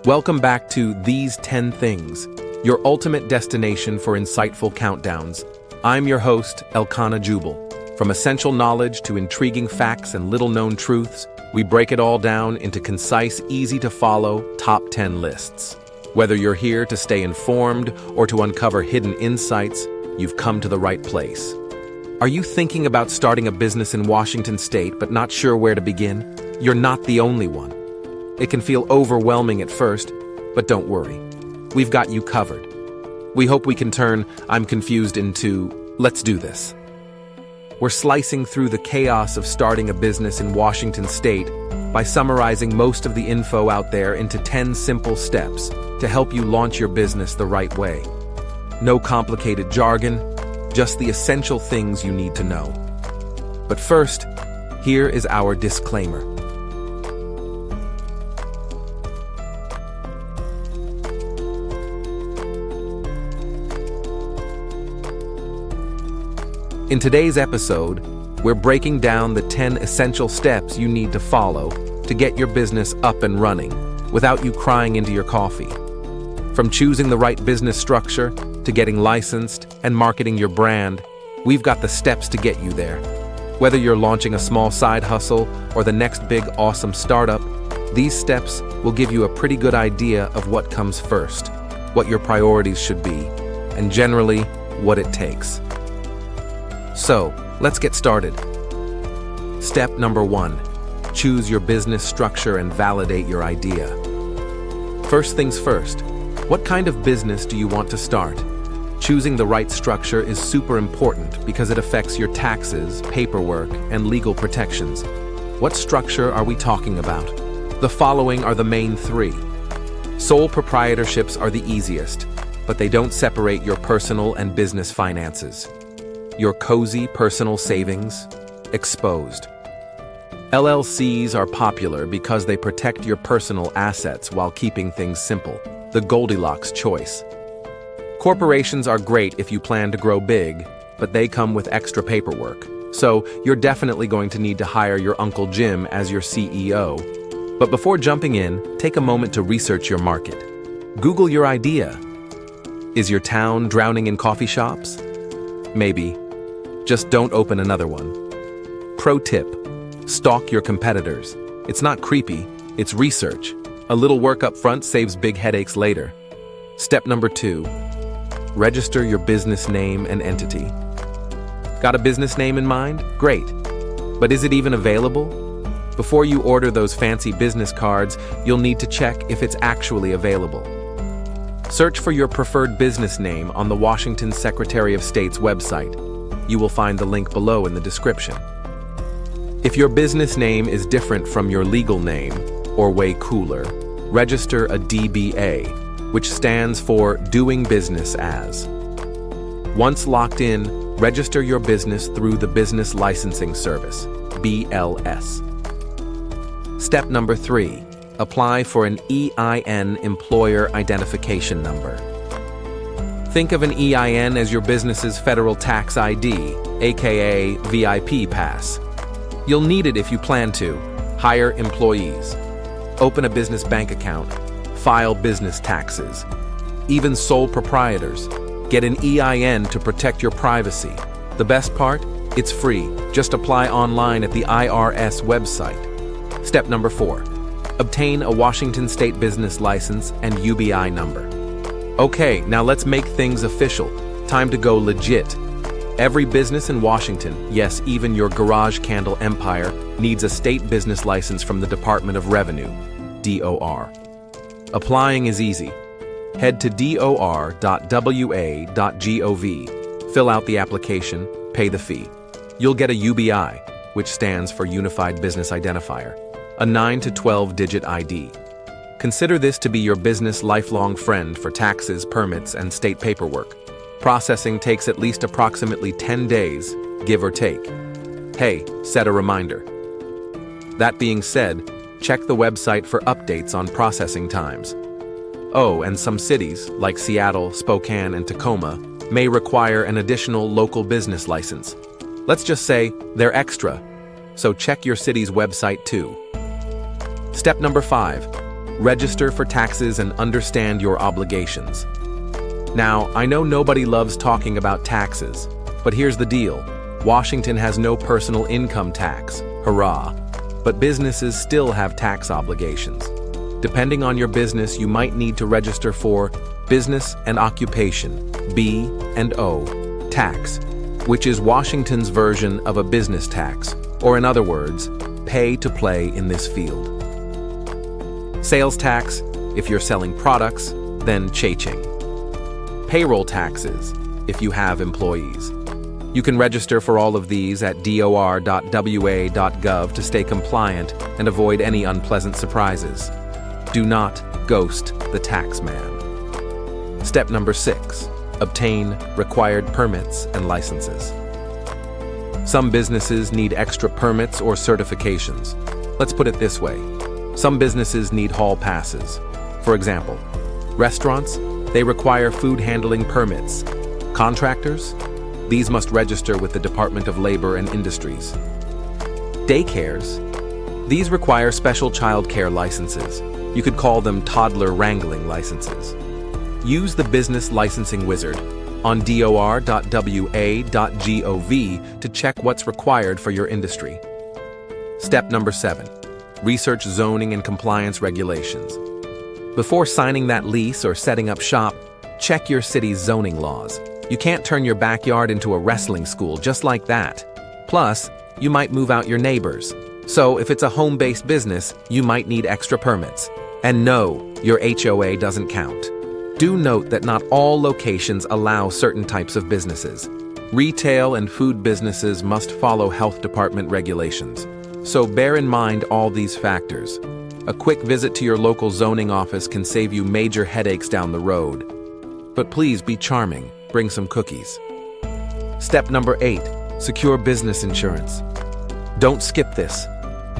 Welcome back to These 10 Things, your ultimate destination for insightful countdowns. I'm your host, Elkanah Jubal. From essential knowledge to intriguing facts and little-known truths, we break it all down into concise, easy-to-follow top 10 lists. Whether you're here to stay informed or to uncover hidden insights, you've come to the right place. Are you thinking about starting a business in Washington State but not sure where to begin? You're not the only one. It can feel overwhelming at first, but don't worry. We've got you covered. We hope we can turn "I'm confused" into "let's do this." We're slicing through the chaos of starting a business in Washington State by summarizing most of the info out there into 10 simple steps to help you launch your business the right way. No complicated jargon, just the essential things you need to know. But first, here is our disclaimer. In today's episode, we're breaking down the 10 essential steps you need to follow to get your business up and running without you crying into your coffee. From choosing the right business structure to getting licensed and marketing your brand, we've got the steps to get you there. Whether you're launching a small side hustle or the next big awesome startup, these steps will give you a pretty good idea of what comes first, what your priorities should be, and generally, what it takes. So, let's get started. Step number 1, choose your business structure and validate your idea. First things first, what kind of business do you want to start? Choosing the right structure is super important because it affects your taxes, paperwork, and legal protections. What structure are we talking about? The following are the main 3. Sole proprietorships are the easiest, but they don't separate your personal and business finances. Your cozy personal savings, exposed. LLCs are popular because they protect your personal assets while keeping things simple, the Goldilocks choice. Corporations are great if you plan to grow big, but they come with extra paperwork, so you're definitely going to need to hire your Uncle Jim as your CEO. But before jumping in, take a moment to research your market. Google your idea. Is your town drowning in coffee shops? Maybe. Just don't open another one. Pro tip: stalk your competitors. It's not creepy, it's research. A little work up front saves big headaches later. Step number 2, register your business name and entity. Got a business name in mind? Great. But is it even available? Before you order those fancy business cards, you'll need to check if it's actually available. Search for your preferred business name on the Washington Secretary of State's website. You will find the link below in the description. If your business name is different from your legal name, or way cooler, register a DBA, which stands for Doing Business As. Once locked in, register your business through the Business Licensing Service, BLS. Step number 3, apply for an EIN Employer Identification Number. Think of an EIN as your business's federal tax ID, aka VIP pass. You'll need it if you plan to hire employees, open a business bank account, file business taxes. Even sole proprietors, get an EIN to protect your privacy. The best part? It's free. Just apply online at the IRS website. Step number 4, obtain a Washington State business license and UBI number. Okay, now let's make things official. Time to go legit. Every business in Washington, yes, even your garage candle empire, needs a state business license from the Department of Revenue, DOR. Applying is easy. Head to dor.wa.gov, fill out the application, pay the fee. You'll get a UBI, which stands for Unified Business Identifier, a 9 to 12-digit ID. Consider this to be your business lifelong friend for taxes, permits, and state paperwork. Processing takes at least approximately 10 days, give or take. Hey, set a reminder. That being said, check the website for updates on processing times. Oh, and some cities, like Seattle, Spokane, and Tacoma, may require an additional local business license. Let's just say they're extra, so check your city's website too. Step number 5, Register for taxes and understand your obligations. Now, I know nobody loves talking about taxes, but here's the deal. Washington has no personal income tax, hurrah, but businesses still have tax obligations. Depending on your business, you might need to register for Business and Occupation, B&O, tax, which is Washington's version of a business tax, or in other words, pay to play in this field. Sales tax, if you're selling products, then cha-ching. Payroll taxes, if you have employees. You can register for all of these at dor.wa.gov to stay compliant and avoid any unpleasant surprises. Do not ghost the tax man. Step number 6, obtain required permits and licenses. Some businesses need extra permits or certifications. Let's put it this way. Some businesses need hall passes. For example, restaurants, they require food handling permits. Contractors, these must register with the Department of Labor and Industries. Daycares, these require special child care licenses. You could call them toddler wrangling licenses. Use the business licensing wizard on dor.wa.gov to check what's required for your industry. Step number 7, research zoning and compliance regulations. Before signing that lease or setting up shop, check your city's zoning laws. You can't turn your backyard into a wrestling school just like that. Plus, you might move out your neighbors. So if it's a home-based business, you might need extra permits. And no, your HOA doesn't count. Do note that not all locations allow certain types of businesses. Retail and food businesses must follow health department regulations. So bear in mind all these factors. A quick visit to your local zoning office can save you major headaches down the road. But please be charming. Bring some cookies. Step number 8, secure business insurance. Don't skip this.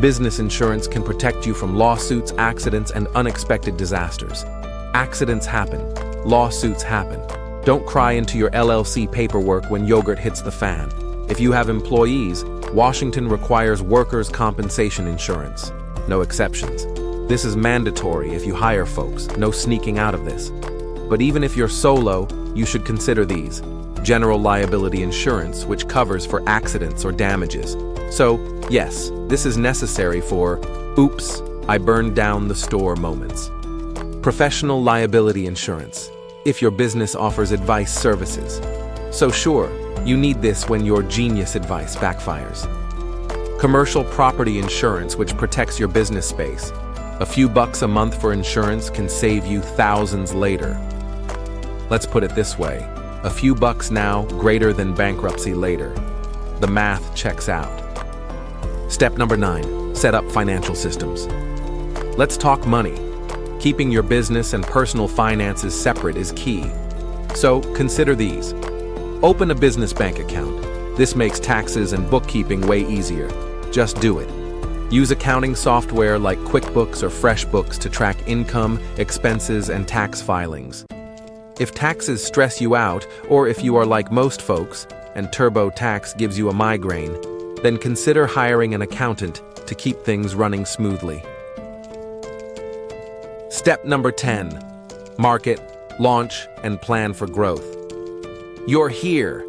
Business insurance can protect you from lawsuits, accidents, and unexpected disasters. Accidents happen. Lawsuits happen. Don't cry into your LLC paperwork when yogurt hits the fan. If you have employees, Washington requires workers' compensation insurance. No exceptions. This is mandatory if you hire folks. No sneaking out of this. But even if you're solo, you should consider these. General liability insurance, which covers for accidents or damages. So, yes, this is necessary for, oops, I burned down the store moments. Professional liability insurance, if your business offers advice services. So sure, you need this when your genius advice backfires. Commercial property insurance, which protects your business space. A few bucks a month for insurance can save you thousands later. Let's put it this way, a few bucks now, greater than bankruptcy later. The math checks out. Step number 9, set up financial systems. Let's talk money. Keeping your business and personal finances separate is key. So consider these. Open a business bank account. This makes taxes and bookkeeping way easier. Just do it. Use accounting software like QuickBooks or FreshBooks to track income, expenses, and tax filings. If taxes stress you out, or if you are like most folks, and TurboTax gives you a migraine, then consider hiring an accountant to keep things running smoothly. Step number 10, market, launch, and plan for growth. You're here.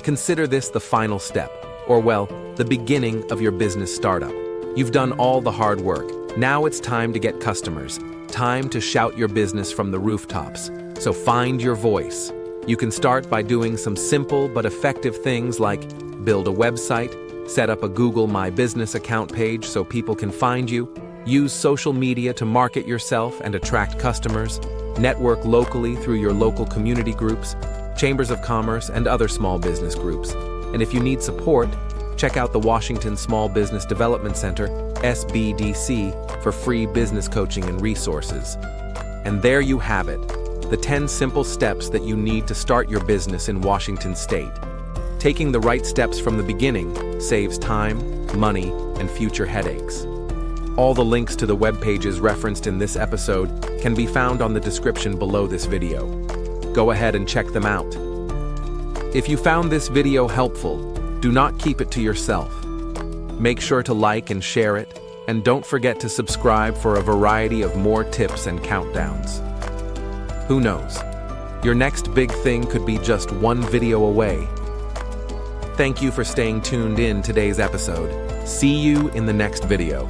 Consider this the final step, or well, the beginning of your business startup. You've done all the hard work. Now it's time to get customers. Time to shout your business from the rooftops. So find your voice. You can start by doing some simple but effective things like build a website, set up a Google My Business account page so people can find you, use social media to market yourself and attract customers, network locally through your local community groups, chambers of commerce, and other small business groups. And if you need support, check out the Washington Small Business Development Center, SBDC, for free business coaching and resources. And there you have it. The 10 simple steps that you need to start your business in Washington State. Taking the right steps from the beginning saves time, money, and future headaches. All the links to the web pages referenced in this episode can be found on the description below this video. Go ahead and check them out. If you found this video helpful, do not keep it to yourself. Make sure to like and share it, And don't forget to subscribe for a variety of more tips and countdowns. Who knows? Your next big thing could be just one video away. Thank you for staying tuned in today's episode. See you in the next video.